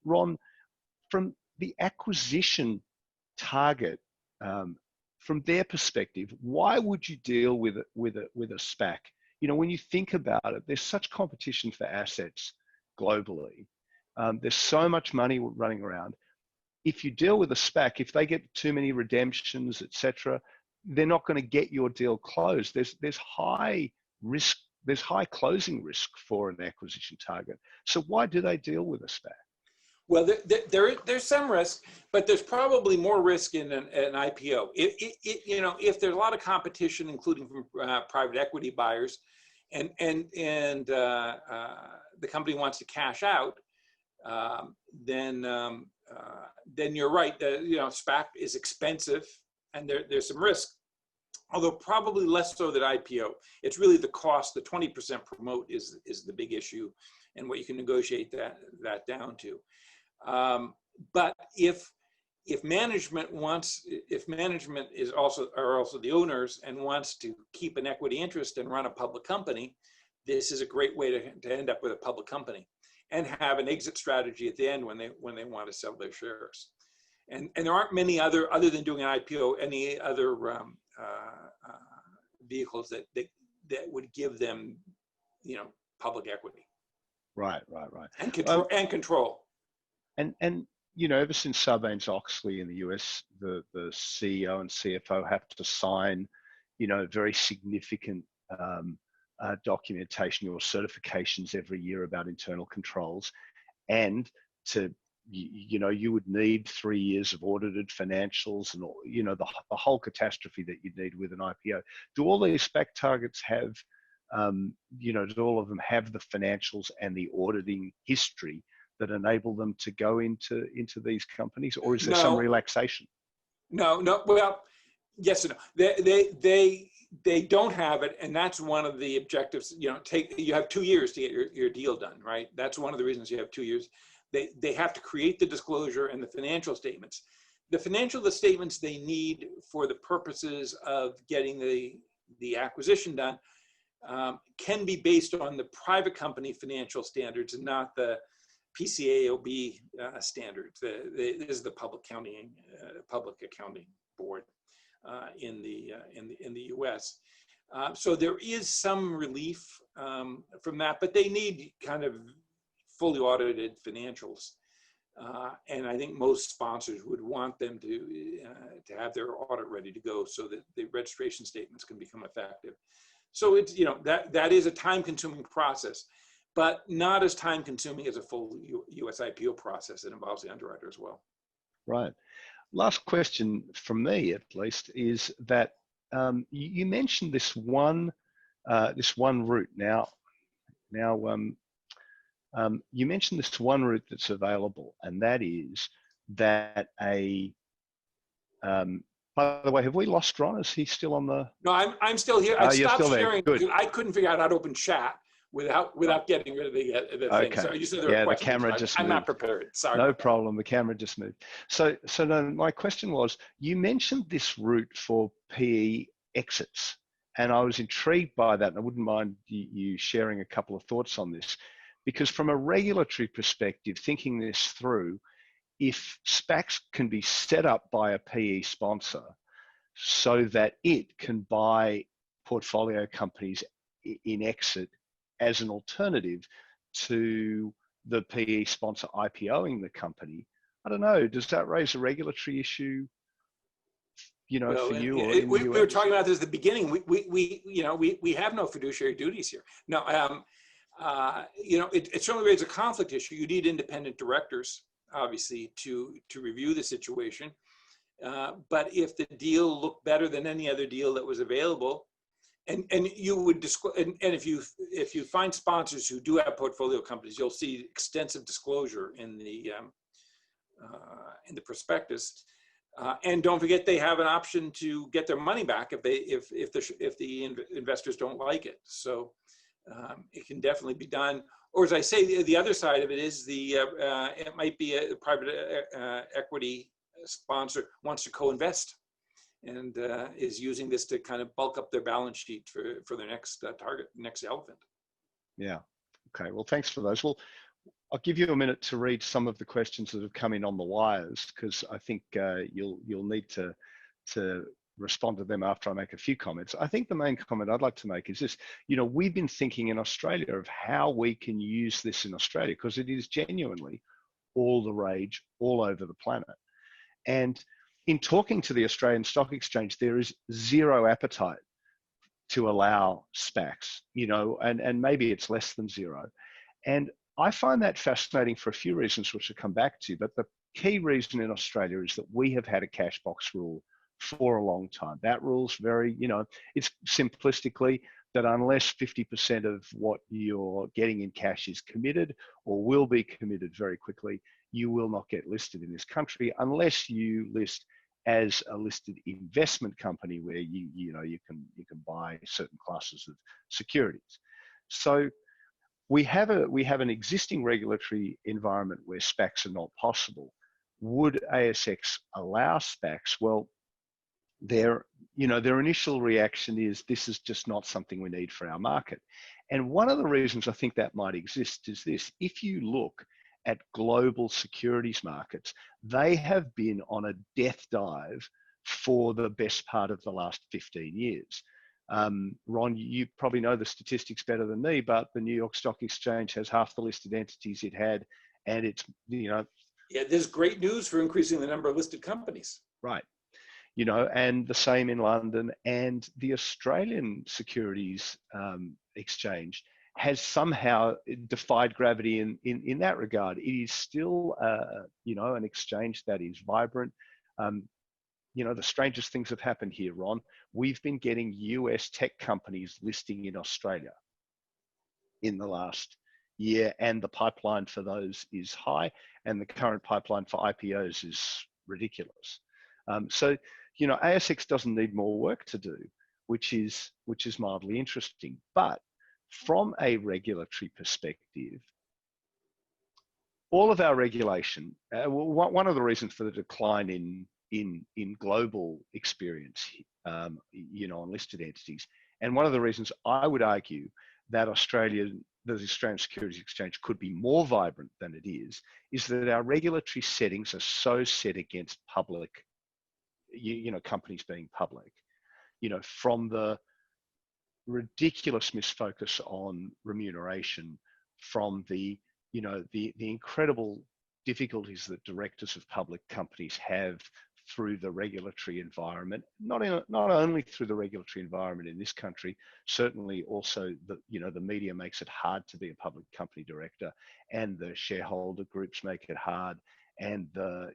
Ron, from the acquisition target, from their perspective, why would you deal with a SPAC? You know, when you think about it, there's such competition for assets globally. There's so much money running around. If you deal with a SPAC, if they get too many redemptions, etc., they're not going to get your deal closed. There's high risk. There's high closing risk for an acquisition target. So why do they deal with a SPAC? Well, there's some risk, but there's probably more risk in an IPO. You know, if there's a lot of competition, including from private equity buyers, and the company wants to cash out, then you're right. You know, SPAC is expensive, and there's some risk. Although probably less so than IPO. It's really the cost. The 20% promote is the big issue, and what you can negotiate that down to. But if management are also the owners and wants to keep an equity interest and run a public company, this is a great way to end up with a public company and have an exit strategy at the end when they want to sell their shares. And there aren't many other than doing an IPO, any other vehicles that would give them, you know, public equity. Right. And control. And you know, ever since Sarbanes-Oxley in the US, the CEO and CFO have to sign, you know, very significant documentation or certifications every year about internal controls, and you know, you would need 3 years of audited financials and, you know, the whole catastrophe that you'd need with an IPO. Do all these SPAC targets have, you know, do all of them have the financials and the auditing history that enable them to go into these companies, or is there some relaxation? No. Well, yes and no. They don't have it, and that's one of the objectives. You know, you have 2 years to get your deal done, right? That's one of the reasons you have 2 years. They have to create the disclosure and the financial statements. The financial statements they need for the purposes of getting the acquisition done can be based on the private company financial standards and not the PCAOB standards. This is the public accounting board in the U.S. So there is some relief from that, but they need kind of fully audited financials. And I think most sponsors would want them to have their audit ready to go so that the registration statements can become effective. So it's, that is a time-consuming process, but not as time-consuming as a full U.S. IPO process that involves the underwriter as well. Right. Last question from me, at least, is that you mentioned this one route. Now, you mentioned this one route that's available, and that is that by the way, have we lost Ron? Is he still on the? No, I'm still here. I stopped sharing because I couldn't figure out how to open chat without getting rid of the thing. Okay. So you said there were questions. The camera just I'm moved. not prepared. Sorry. No problem. The camera just moved. So no, my question was, you mentioned this route for PE exits, and I was intrigued by that. And I wouldn't mind you sharing a couple of thoughts on this, because from a regulatory perspective, thinking this through, if SPACs can be set up by a PE sponsor so that it can buy portfolio companies in exit as an alternative to the PE sponsor IPOing the company, I don't know, does that raise a regulatory issue, for you or in the US? We were talking about this at the beginning. We have no fiduciary duties here. No, it certainly raises a conflict issue. You need independent directors, obviously, to review the situation. But if the deal looked better than any other deal that was available, and you would and if you find sponsors who do have portfolio companies, you'll see extensive disclosure in the prospectus. And don't forget, they have an option to get their money back if the investors don't like it. So it can definitely be done. Or as I say, the other side of it is it might be a private equity sponsor wants to co-invest and is using this to kind of bulk up their balance sheet for their next target, next elephant. Yeah. Okay. Well, thanks for those. Well, I'll give you a minute to read some of the questions that have come in on the wires, because I think you'll need to respond to them after I make a few comments. I think the main comment I'd like to make is this: we've been thinking in Australia of how we can use this in Australia, because it is genuinely all the rage all over the planet. And in talking to the Australian Stock Exchange, there is zero appetite to allow SPACs, and maybe it's less than zero. And I find that fascinating for a few reasons, which I'll come back to. But the key reason in Australia is that we have had a cash box rule for a long time. That rule's very, it's simplistically that unless 50% of what you're getting in cash is committed or will be committed very quickly, you will not get listed in this country unless you list as a listed investment company where you can buy certain classes of securities. So we have an existing regulatory environment where SPACs are not possible. Would ASX allow SPACs? Well, their initial reaction is this is just not something we need for our market. And one of the reasons I think that might exist is this: if you look at global securities markets, they have been on a death dive for the best part of the last 15 years. Ron, you probably know the statistics better than me, but the New York Stock Exchange has half the listed entities it had, and it's, Yeah, there's great news for increasing the number of listed companies. Right. And the same in London, and the Australian Securities Exchange has somehow defied gravity in that regard. It is still, an exchange that is vibrant. The strangest things have happened here, Ron. We've been getting US tech companies listing in Australia in the last year, and the pipeline for those is high, and the current pipeline for IPOs is ridiculous. So, ASX doesn't need more work to do, which is mildly interesting. But from a regulatory perspective, all of our regulation, one of the reasons for the decline in global experience, on listed entities, and one of the reasons I would argue that the Australian Securities Exchange could be more vibrant than it is that our regulatory settings are so set against public, companies being public, from the ridiculous misfocus on remuneration, from the the incredible difficulties that directors of public companies have through the regulatory environment, not only through the regulatory environment in this country, certainly also the media makes it hard to be a public company director, and the shareholder groups make it hard, and the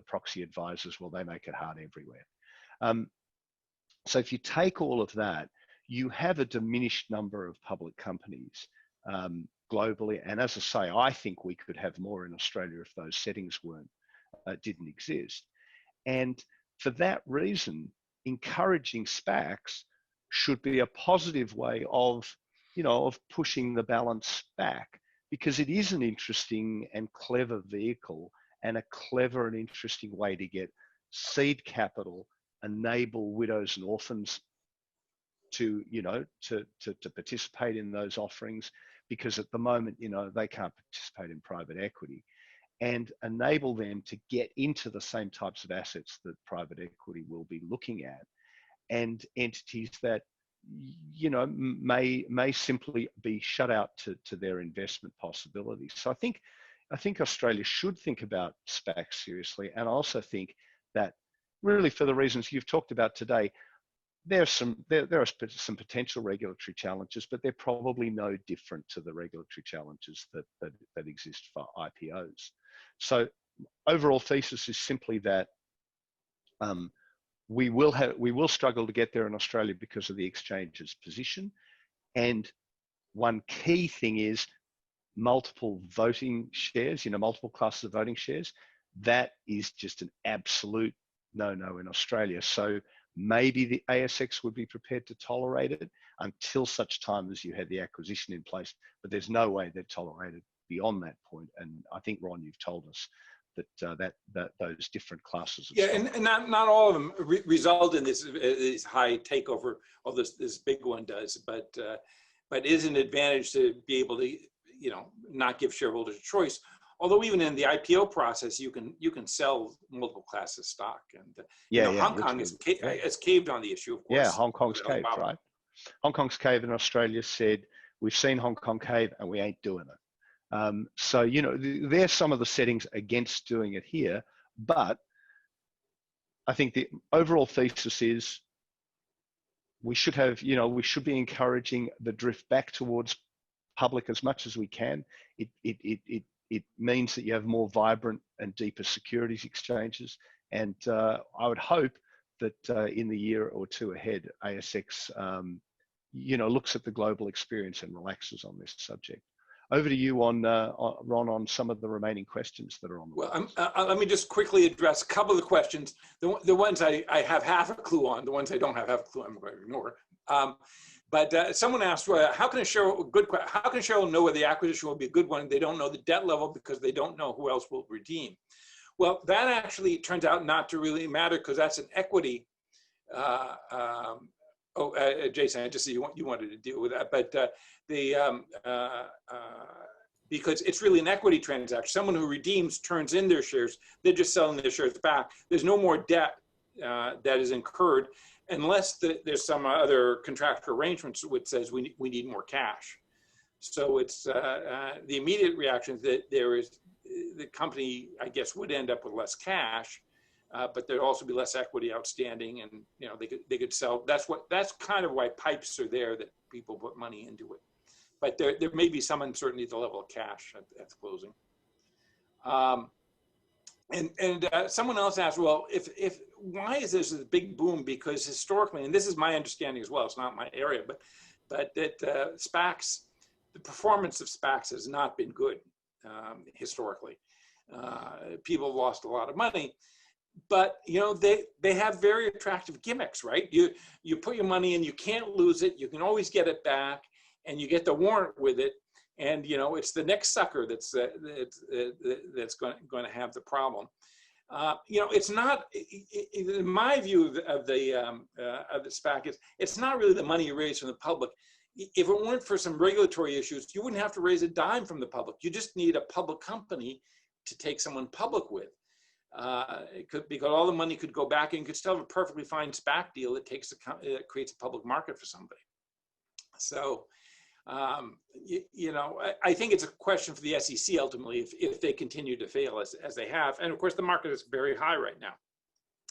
proxy advisors, well, they make it hard everywhere. So if you take all of that, you have a diminished number of public companies globally, and as I say, I think we could have more in Australia if those settings didn't exist. And for that reason, encouraging SPACs should be a positive way of pushing the balance back, because it is an interesting and clever vehicle and a clever and interesting way to get seed capital, enable widows and orphans to participate in those offerings, because at the moment, they can't participate in private equity, and enable them to get into the same types of assets that private equity will be looking at, and entities that may simply be shut out to their investment possibilities. So I think Australia should think about SPACs seriously, and I also think that really, for the reasons you've talked about today, there are some potential regulatory challenges, but they're probably no different to the regulatory challenges that exist for IPOs. So overall thesis is simply that we will struggle to get there in Australia because of the exchange's position, and one key thing is multiple voting shares, multiple classes of voting shares. That is just an absolute no-no in Australia. So maybe the ASX would be prepared to tolerate it until such time as you had the acquisition in place, but there's no way they'd tolerate it beyond that point. And I think, Ron, you've told us that those different classes. And not all of them result in this high takeover. All this big one does, but it is an advantage to be able to not give shareholders a choice. Although even in the IPO process, you can sell multiple classes of stock, and Hong Kong has caved on the issue, of course. Yeah, Hong Kong's caved, right? Hong Kong's caved, and Australia said, we've seen Hong Kong cave and we ain't doing it. So there's some of the settings against doing it here, but I think the overall thesis is we should be encouraging the drift back towards public as much as we can. It means that you have more vibrant and deeper securities exchanges. And I would hope that in the year or two ahead, ASX, looks at the global experience and relaxes on this subject. Over to you, Ron, on some of the remaining questions that are on the list. Let me just quickly address a couple of the questions. The ones I have half a clue on, the ones I don't have half a clue, I'm going to ignore. But someone asked, how can a shareholder know whether the acquisition will be a good one? They don't know the debt level because they don't know who else will redeem. Well, that actually turns out not to really matter, because that's an equity. Jason, I just see you wanted to deal with that, but because it's really an equity transaction. Someone who redeems turns in their shares. They're just selling their shares back. There's no more debt that is incurred, unless there's some other contractual arrangements which says we need more cash. So it's the immediate reaction that the company, I guess, would end up with less cash, but there'd also be less equity outstanding, and they could sell. That's kind of why pipes are there, that people put money into it. But there may be some uncertainty at the level of cash at the closing. And someone else asked, well, if why is this a big boom? Because historically, and this is my understanding as well, it's not my area, but that SPACs, the performance of SPACs has not been good historically. People have lost a lot of money, but they have very attractive gimmicks, right? You put your money in, you can't lose it, you can always get it back, and you get the warrant with it. And it's the next sucker that's going to have the problem. It's not, in my view of the SPAC, it's not really the money you raise from the public. If it weren't for some regulatory issues, you wouldn't have to raise a dime from the public. You just need a public company to take someone public with, because all the money could go back, and you could still have a perfectly fine SPAC deal that creates a public market for somebody. So. I think it's a question for the SEC ultimately if they continue to fail as they have. And of course, the market is very high right now.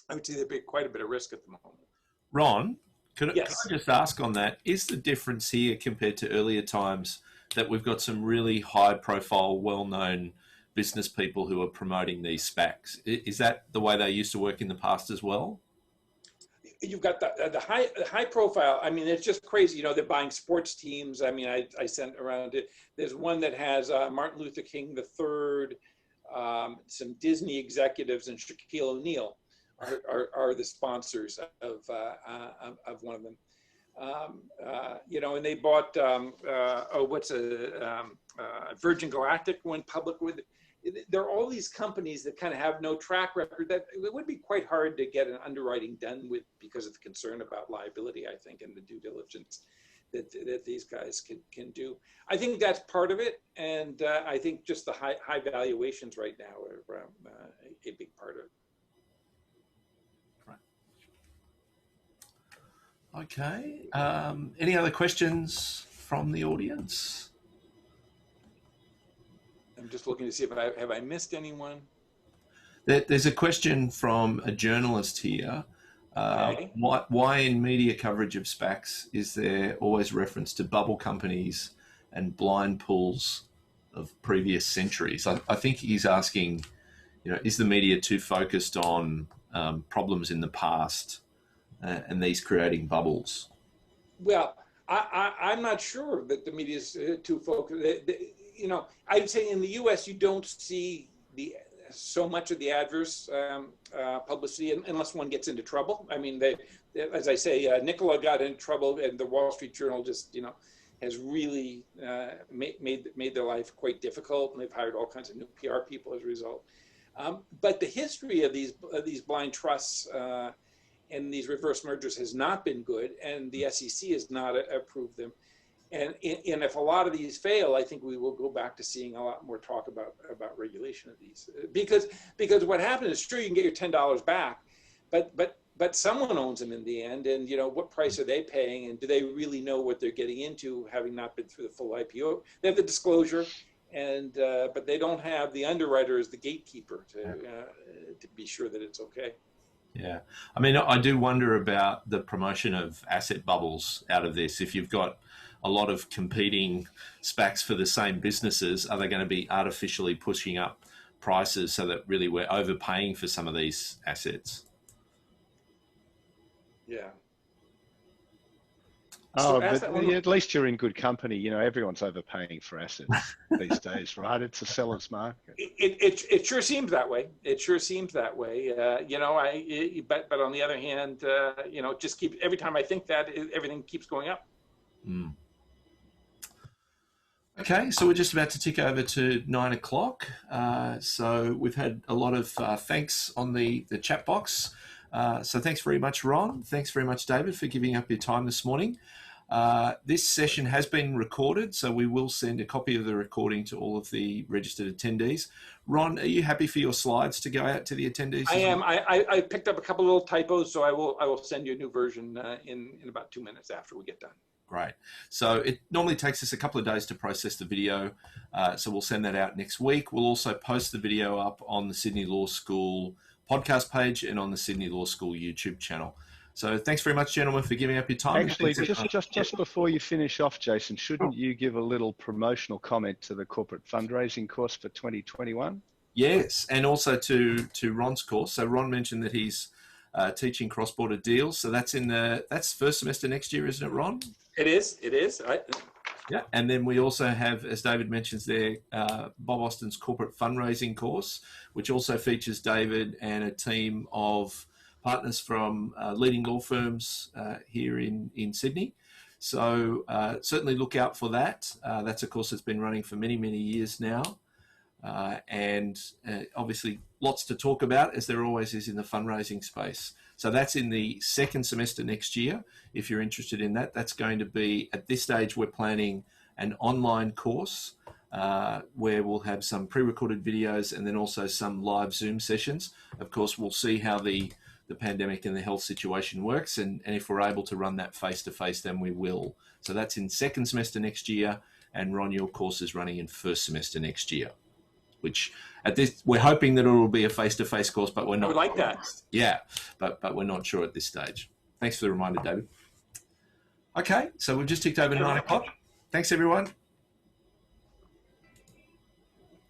I would say there'd be quite a bit of risk at the moment. Ron, could I Yes. just ask on that, is the difference here compared to earlier times that we've got some really high profile, well-known business people who are promoting these SPACs? Is that the way they used to work in the past as well? You've got the high profile. I mean, it's just crazy. They're buying sports teams. I mean, I sent around it. There's one that has Martin Luther King III, some Disney executives, and Shaquille O'Neal are the sponsors of one of them. And they bought Virgin Galactic went public with. There are all these companies that kind of have no track record that it would be quite hard to get an underwriting done with because of the concern about liability, I think, and the due diligence that these guys can do. I think that's part of it. And I think just the high valuations right now are a big part of it. Right. Okay. Any other questions from the audience? I'm just looking to see if I missed anyone. There's a question from a journalist here. Okay. Why in media coverage of SPACs is there always reference to bubble companies and blind pools of previous centuries? I think he's asking, is the media too focused on problems in the past and these creating bubbles? Well, I'm not sure that the media is too focused. I'd say in the U.S. you don't see so much of the adverse publicity unless one gets into trouble. I mean, as I say, Nikola got into trouble, and the Wall Street Journal just has really made their life quite difficult, and they've hired all kinds of new PR people as a result. But the history of these blind trusts and these reverse mergers has not been good, and the SEC has not approved them. And if a lot of these fail, I think we will go back to seeing a lot more talk about regulation of these. Because what happens is, sure, you can get your $10 back, but someone owns them in the end, and what price are they paying, and do they really know what they're getting into, having not been through the full IPO? They have the disclosure, and but they don't have the underwriter as the gatekeeper to be sure that it's okay. Yeah, I mean, I do wonder about the promotion of asset bubbles out of this. If you've got a lot of competing SPACs for the same businesses, are they going to be artificially pushing up prices so that really we're overpaying for some of these assets? Yeah. Oh, but at least you're in good company. Everyone's overpaying for assets these days, right? It's a seller's market. It sure seems that way. It sure seems that way. But on the other hand, just every time I think that, everything keeps going up. Mm. Okay, so we're just about to tick over to 9 o'clock. So we've had a lot of thanks on the chat box. So thanks very much, Ron. Thanks very much, David, for giving up your time this morning. This session has been recorded, so we will send a copy of the recording to all of the registered attendees. Ron, are you happy for your slides to go out to the attendees? I am. I picked up a couple of little typos, so I will send you a new version in about 2 minutes after we get done. Great. So it normally takes us a couple of days to process the video, so we'll send that out next week. We'll also post the video up on the Sydney Law School podcast page and on the Sydney Law School YouTube channel. So thanks very much, gentlemen, for giving up your time. Actually, just before you finish off, Jason, shouldn't you give a little promotional comment to the corporate fundraising course for 2021? Yes, and also to Ron's course. So Ron mentioned that he's teaching cross-border deals. So that's first semester next year, isn't it, Ron? It is. Yeah, and then we also have, as David mentions there, Bob Austin's corporate fundraising course, which also features David and a team of partners from leading law firms here in Sydney. So certainly look out for that. That's a course that's been running for many, many years now. And obviously lots to talk about, as there always is in the fundraising space. So that's in the second semester next year. If you're interested in that, that's going to be, at this stage, we're planning an online course where we'll have some pre-recorded videos and then also some live Zoom sessions. Of course, we'll see how the the pandemic and the health situation works. And if we're able to run that face-to-face, then we will. So that's in second semester next year. And Ron, your course is running in first semester next year, which at this, we're hoping that it will be a face-to-face course, but we're not. I would like that. Yeah, but we're not sure at this stage. Thanks for the reminder, David. Okay, so we've just ticked over 9 o'clock. Thanks, everyone.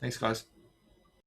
Thanks, guys.